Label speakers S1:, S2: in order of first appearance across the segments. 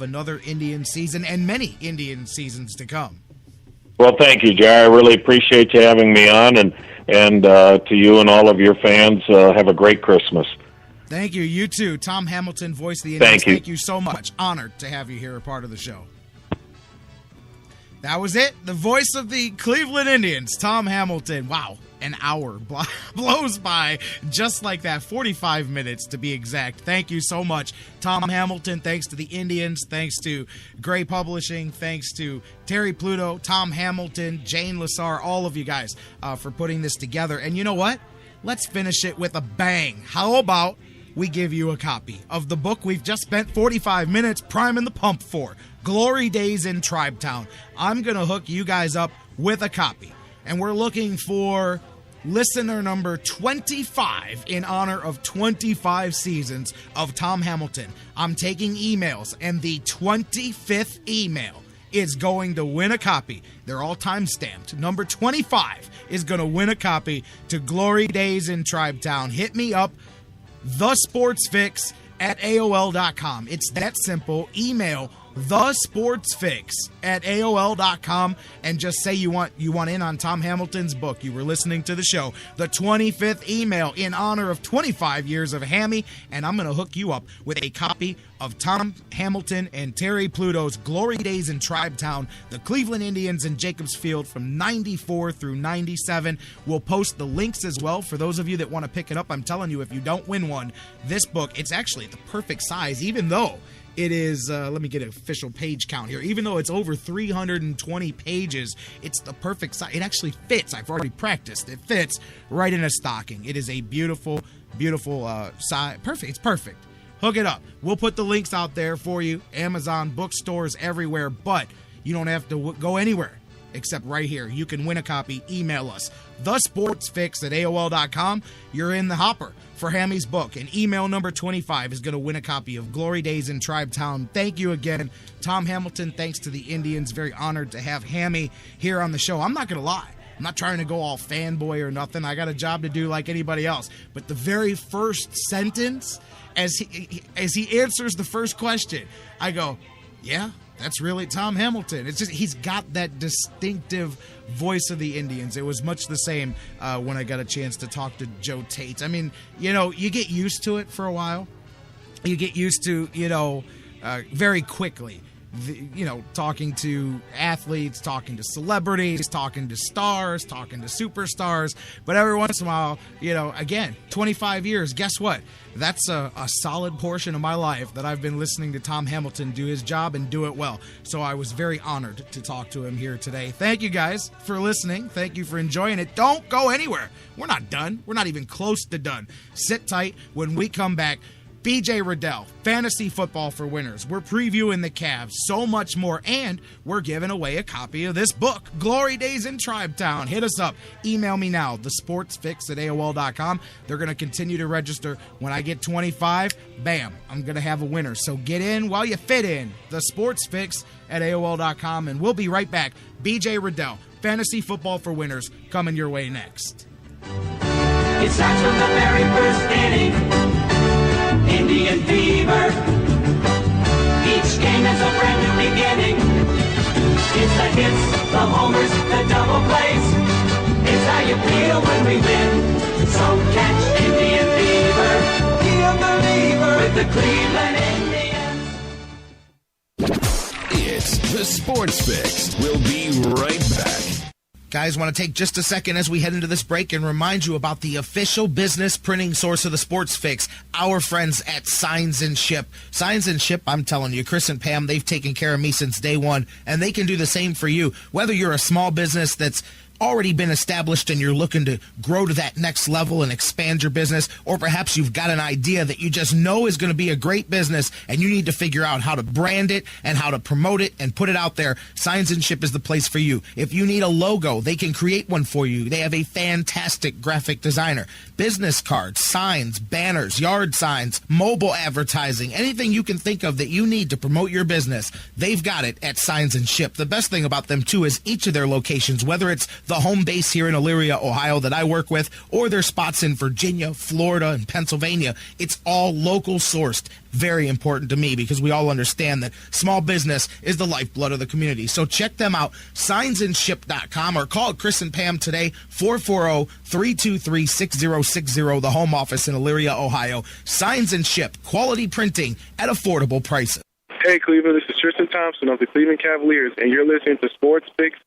S1: another Indian season and many Indian seasons to come.
S2: Well, thank you, Jerry. I really appreciate you having me on, and to you and all of your fans, have a great Christmas.
S1: Thank you. You too. Tom Hamilton, voice of the Indians. Thank you so much. Honored to have you here, a part of the show. That was it. The voice of the Cleveland Indians, Tom Hamilton. Wow. An hour blows by just like that. 45 minutes to be exact. Thank you so much, Tom Hamilton. Thanks to the Indians. Thanks to Gray Publishing. Thanks to Terry Pluto, Tom Hamilton, Jane Lassar, all of you guys for putting this together. And you know what? Let's finish it with a bang. How about we give you a copy of the book we've just spent 45 minutes priming the pump for, Glory Days in Tribetown. I'm going to hook you guys up with a copy. And we're looking for listener number 25 in honor of 25 seasons of Tom Hamilton. I'm taking emails, and the 25th email is going to win a copy. They're all time-stamped. Number 25 is going to win a copy to Glory Days in Tribetown. Hit me up, thesportsfix@aol.com. It's that simple. Email thesportsfix@aol.com and just say you want in on Tom Hamilton's book. You were listening to the show. The 25th email in honor of 25 years of Hammy, and I'm going to hook you up with a copy of Tom Hamilton and Terry Pluto's Glory Days in Tribetown, the Cleveland Indians in Jacobs Field from 94 through 97. We'll post the links as well for those of you that want to pick it up. I'm telling you, if you don't win one, this book, it's actually the perfect size, even though it is, let me get an official page count here. Even though it's over 320 pages, it's the perfect size. It actually fits. I've already practiced. It fits right in a stocking. It is a beautiful, beautiful size. Perfect. It's perfect. Hook it up. We'll put the links out there for you. Amazon, bookstores, everywhere. But you don't have to go anywhere except right here. You can win a copy. Email us, thesportsfix@aol.com. You're in the hopper for Hammy's book, and email number 25 is going to win a copy of Glory Days in Tribetown. Thank you again, Tom Hamilton. Thanks to the Indians. Very honored to have Hammy here on the show. I'm not going to lie. I'm not trying to go all fanboy or nothing. I got a job to do like anybody else. But the very first sentence, as he answers the first question, I go, yeah, that's really Tom Hamilton. It's just, he's got that distinctive voice of the Indians. It was much the same when I got a chance to talk to Joe Tate. I mean, you know, you get used to it for a while. You get used to, very quickly, talking to athletes, talking to celebrities, talking to stars, talking to superstars. But every once in a while, again, 25 years, guess what? That's a solid portion of my life that I've been listening to Tom Hamilton do his job and do it well. So I was very honored to talk to him here today. Thank you guys for listening. Thank you for enjoying it. Don't go anywhere. We're not done. We're not even close to done. Sit tight. When we come back, BJ Rudell, Fantasy Football for Winners. We're previewing the Cavs, so much more, and we're giving away a copy of this book, Glory Days in Tribetown. Hit us up. Email me now, thesportsfix@aol.com. They're going to continue to register. When I get 25, bam, I'm going to have a winner. So get in while you fit in, thesportsfix@aol.com, and we'll be right back. BJ Rudell, Fantasy Football for Winners, coming your way next.
S3: It starts from the very first inning. Indian fever. Each game is a brand new beginning. It's the hits, the homers, the double plays. It's how you feel when we win. So catch Indian fever. Be a believer with the Cleveland Indians.
S4: It's the Sports Fix. We'll be right back.
S1: Guys, want to take just a second as we head into this break and remind you about the official business printing source of the Sports Fix, our friends at Signs and Ship. Signs and Ship, I'm telling you, Chris and Pam, they've taken care of me since day one, and they can do the same for you. Whether you're a small business that's already been established and you're looking to grow to that next level and expand your business, or perhaps you've got an idea that you just know is going to be a great business and you need to figure out how to brand it and how to promote it and put it out there, Signs and Ship is the place for you. If you need a logo, they can create one for you. They have a fantastic graphic designer. Business cards, signs, banners, yard signs, mobile advertising, anything you can think of that you need to promote your business, they've got it at Signs and Ship. The best thing about them, too, is each of their locations, whether it's the home base here in Elyria, Ohio that I work with, or their spots in Virginia, Florida, and Pennsylvania. It's all local sourced. Very important to me because we all understand that small business is the lifeblood of the community. So check them out, signsandship.com, or call Chris and Pam today, 440-323-6060, the home office in Elyria, Ohio. Signs and Ship, quality printing at affordable prices.
S5: Hey, Cleveland, this is Tristan Thompson of the Cleveland Cavaliers, and you're listening to Sports Fix.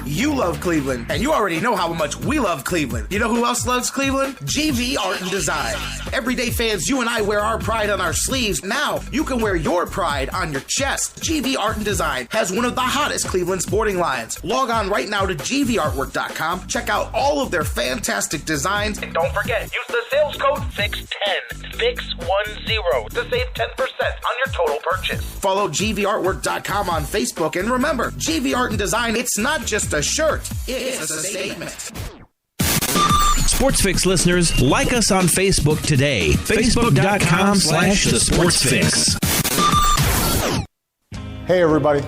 S1: You love Cleveland, and you already know how much we love Cleveland. You know who else loves Cleveland? GV Art and Design. Everyday fans, you and I wear our pride on our sleeves. Now, you can wear your pride on your chest. GV Art and Design has one of the hottest Cleveland sporting lines. Log on right now to gvartwork.com. Check out all of their fantastic designs.
S6: And don't forget, use the sales code FIX10, FIX10, to save 10% on your total purchase.
S1: Follow gvartwork.com on Facebook, and remember, GV Art and Design, it's not just a shirt, it's a statement.
S7: Sports Fix listeners, like us on Facebook today. Facebook.com/The Sports Fix.
S8: Hey, everybody.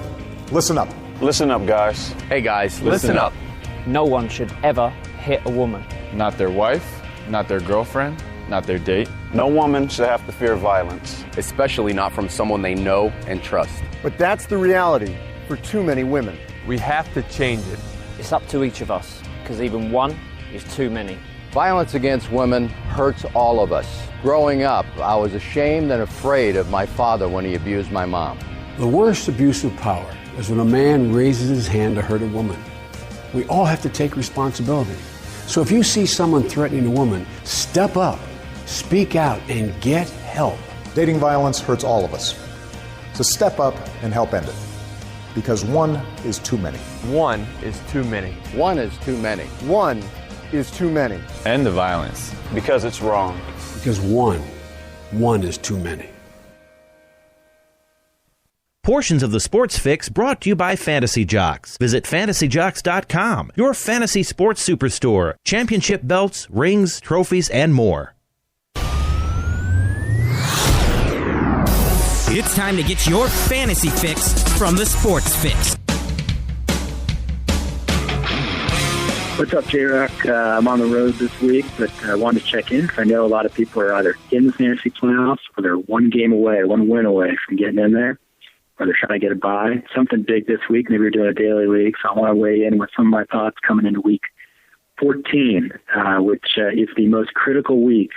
S8: Listen up.
S9: Listen up, guys.
S10: Hey, guys, listen up.
S11: No one should ever hit a woman.
S9: Not their wife, not their girlfriend, not their date. No woman should have to fear violence.
S10: Especially not from someone they know and trust.
S8: But that's the reality for too many women.
S12: We have to change it.
S11: It's up to each of us, because even one is too many.
S13: Violence against women hurts all of us. Growing up, I was ashamed and afraid of my father when he abused my mom.
S14: The worst abuse of power is when a man raises his hand to hurt a woman. We all have to take responsibility. So if you see someone threatening a woman, step up, speak out, and get help.
S8: Dating violence hurts all of us. So step up and help end it. Because one is too many.
S12: One is too many.
S13: One is too many.
S8: One is too many.
S9: End the violence. Because it's wrong.
S14: Because one is too many.
S7: Portions of the Sports Fix brought to you by Fantasy Jocks. Visit fantasyjocks.com, your fantasy sports superstore. Championship belts, rings, trophies, and more.
S15: It's time to get your fantasy fix from the Sports Fix.
S16: What's up, J-Rock? I'm on the road this week, but I wanted to check in because I know a lot of people are either in the fantasy playoffs or they're one game away, one win away from getting in there, or they're trying to get a bye. Something big this week. Maybe you're doing a daily league, so I want to weigh in with some of my thoughts coming into week 14, which is the most critical week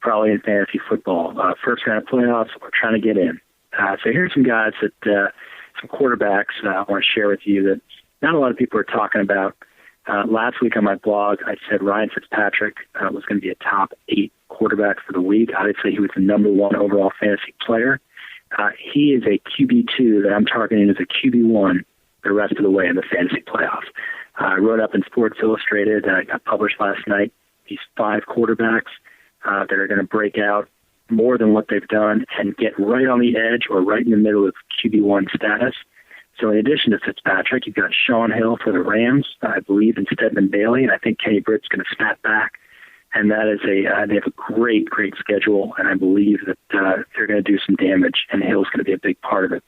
S16: probably in fantasy football. First round of playoffs, we're trying to get in. So here's some guys that, some quarterbacks I want to share with you that not a lot of people are talking about. Last week on my blog, I said Ryan Fitzpatrick was going to be a top 8 quarterback for the week. I would say he was the number 1 overall fantasy player. He is a QB2 that I'm targeting as a QB1 the rest of the way in the fantasy playoffs. I wrote up in Sports Illustrated, got published last night, these 5 quarterbacks that are going to break out more than what they've done and get right on the edge or right in the middle of QB1 status. So in addition to Fitzpatrick, you've got Sean Hill for the Rams, I believe, and Stedman Bailey, and I think Kenny Britt's going to snap back. And that is they have a great schedule, and I believe that they're going to do some damage, and Hill's going to be a big part of it.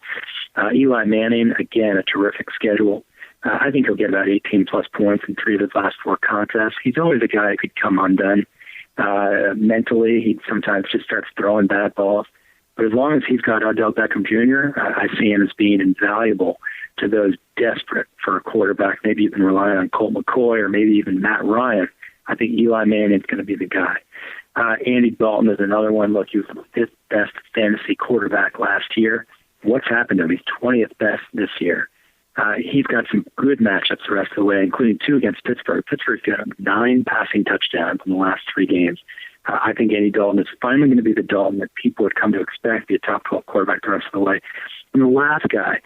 S16: Eli Manning, again, a terrific schedule. I think he'll get about 18-plus points in 3 of his last 4 contests. He's always a guy who could come undone. Mentally, he sometimes just starts throwing bad balls. But as long as he's got Odell Beckham Jr., I see him as being invaluable to those desperate for a quarterback, maybe even relying on Colt McCoy or maybe even Matt Ryan. I think Eli Manning's going to be the guy. Andy Dalton is another one. Look, he was the 5th best fantasy quarterback last year. What's happened to him? He's 20th best this year. He's got some good matchups the rest of the way, including 2 against Pittsburgh. Pittsburgh's got 9 passing touchdowns in the last 3 games. I think Andy Dalton is finally going to be the Dalton that people would come to expect, be a top 12 quarterback the rest of the way. And the last guy,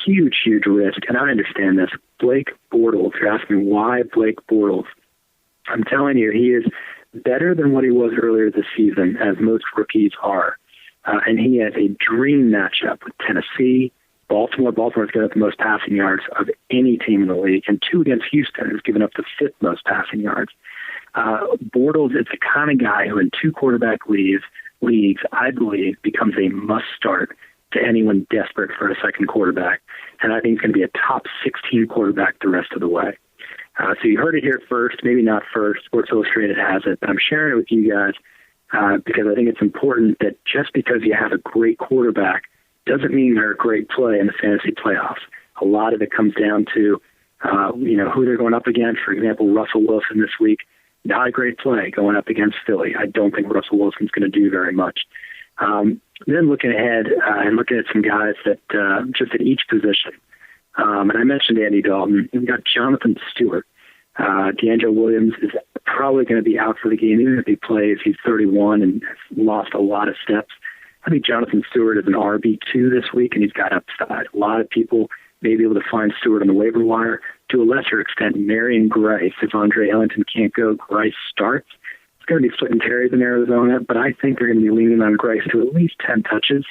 S16: huge risk, and I understand this, Blake Bortles. You're asking why Blake Bortles. I'm telling you, he is better than what he was earlier this season, as most rookies are. And he has a dream matchup with Tennessee, Baltimore. Baltimore's given up the most passing yards of any team in the league, and 2 against Houston, who's given up the 5th most passing yards. Bortles is the kind of guy who in 2 quarterback leagues, I believe, becomes a must-start to anyone desperate for a second quarterback. And I think he's going to be a top 16 quarterback the rest of the way. So you heard it here first, maybe not first. Sports Illustrated has it, but I'm sharing it with you guys because I think it's important that just because you have a great quarterback doesn't mean they're a great play in the fantasy playoffs. A lot of it comes down to who they're going up against. For example, Russell Wilson this week, not a great play going up against Philly. I don't think Russell Wilson's going to do very much. Then looking ahead and looking at some guys that just at each position. And I mentioned Andy Dalton. We've got Jonathan Stewart. D'Angelo Williams is probably going to be out for the game. Even if he plays, he's 31 and has lost a lot of steps. I think Jonathan Stewart is an RB2 this week, and he's got upside. A lot of people may be able to find Stewart on the waiver wire. To a lesser extent, Marion Grice. If Andre Ellington can't go, Grice starts. It's going to be split and carries in Arizona, but I think they're going to be leaning on Grice to at least 10 touches,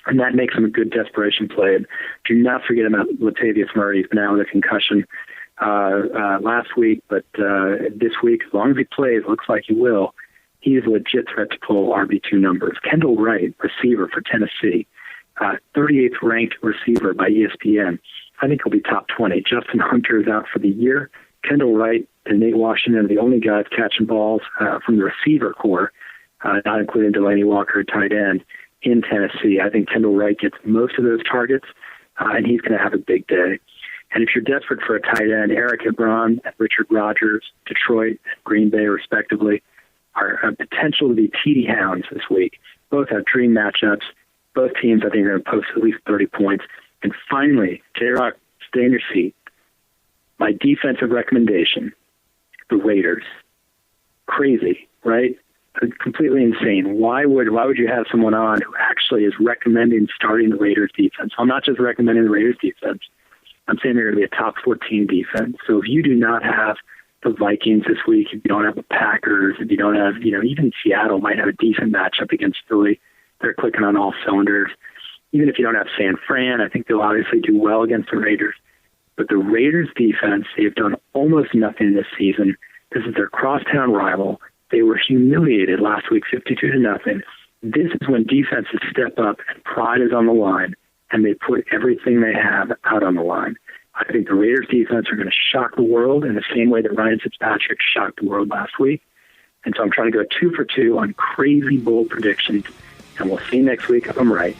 S16: and that makes him a good desperation play. And do not forget about Latavius Murray. He's been out with a concussion last week, but this week, as long as he plays, looks like he will, he is a legit threat to pull RB2 numbers. Kendall Wright, receiver for Tennessee, 38th ranked receiver by ESPN. I think he'll be top 20. Justin Hunter is out for the year. Kendall Wright and Nate Washington are the only guys catching balls from the receiver core, not including Delaney Walker, tight end, in Tennessee. I think Kendall Wright gets most of those targets, and he's going to have a big day. And if you're desperate for a tight end, Eric Ebron and Richard Rodgers, Detroit and Green Bay, respectively, are a potential to be TD Hounds this week. Both have dream matchups. Both teams, I think, are going to post at least 30 points. And finally, J-Rock, stay in your seat. My defensive recommendation, the Raiders. Crazy, right? Completely insane. Why would you have someone on who actually is recommending starting the Raiders defense? I'm not just recommending the Raiders defense. I'm saying they're going to be a top 14 defense. So if you do not have the Vikings this week, if you don't have the Packers, if you don't have, even Seattle might have a decent matchup against Philly. They're clicking on all cylinders. Even if you don't have San Fran, I think they'll obviously do well against the Raiders. But the Raiders defense, they've done almost nothing this season. This is their crosstown rival. They were humiliated last week, 52-0. This is when defenses step up and pride is on the line, and they put everything they have out on the line. I think the Raiders defense are going to shock the world in the same way that Ryan Fitzpatrick shocked the world last week. And so I'm trying to go 2 for 2 on crazy bold predictions, and we'll see next week if I'm right.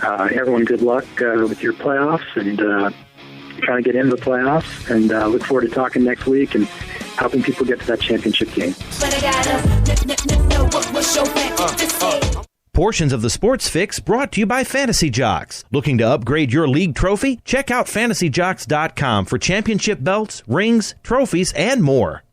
S16: Everyone, good luck with your playoffs and trying to get into the playoffs, and look forward to talking next week and helping people get to that championship game.
S7: Portions of the Sports Fix brought to you by Fantasy Jocks. Looking to upgrade your league trophy? Check out fantasyjocks.com for championship belts, rings, trophies, and more.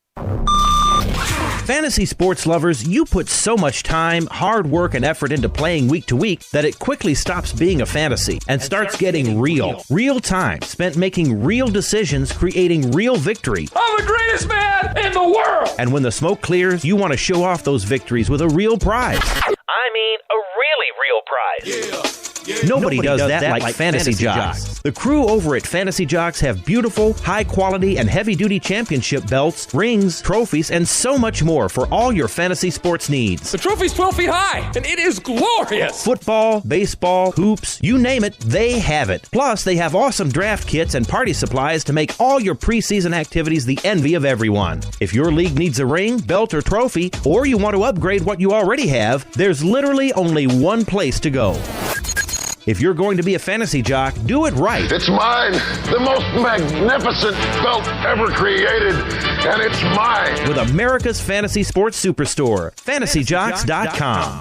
S7: Fantasy sports lovers, you put so much time, hard work, and effort into playing week to week that it quickly stops being a fantasy and starts getting real. Real time spent making real decisions, creating real victory.
S3: I'm the greatest man in the world!
S7: And when the smoke clears, you want to show off those victories with a real prize.
S6: I mean, a really real prize.
S7: Nobody does that like Fantasy Jocks. The crew over at Fantasy Jocks have beautiful, high-quality, and heavy-duty championship belts, rings, trophies, and so much more for all your fantasy sports needs.
S3: The trophy's 12 feet high, and it is glorious!
S7: Football, baseball, hoops, you name it, they have it. Plus, they have awesome draft kits and party supplies to make all your preseason activities the envy of everyone. If your league needs a ring, belt, or trophy, or you want to upgrade what you already have, there's literally only one place to go. If you're going to be a fantasy jock, do it right.
S17: It's mine, the most magnificent belt ever created, and it's mine.
S7: With America's fantasy sports superstore, fantasyjocks.com.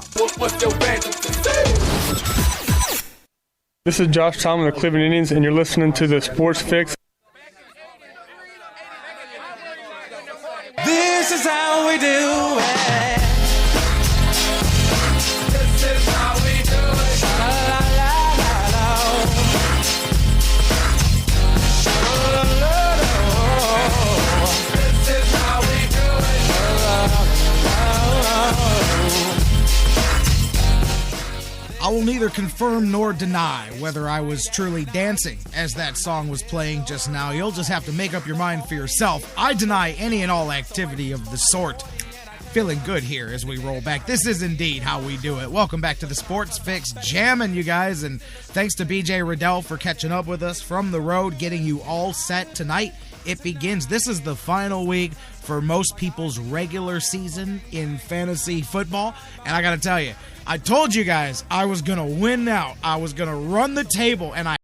S18: This is Josh Tomlin of the Cleveland Indians, and you're listening to the Sports Fix.
S3: This is how we do it. This is how we do it. This is how we do it.
S1: I will neither confirm nor deny whether I was truly dancing as that song was playing just now. You'll just have to make up your mind for yourself. I deny any and all activity of the sort. Feeling good here as we roll back. This is indeed how we do it. Welcome back to the Sports Fix, jamming you guys, and thanks to BJ Rudell for catching up with us from the road, getting you all set tonight it begins. This is the final week for most people's regular season in fantasy football. And I got to tell you, I told you guys I was going to win out. I was going to run the table, and I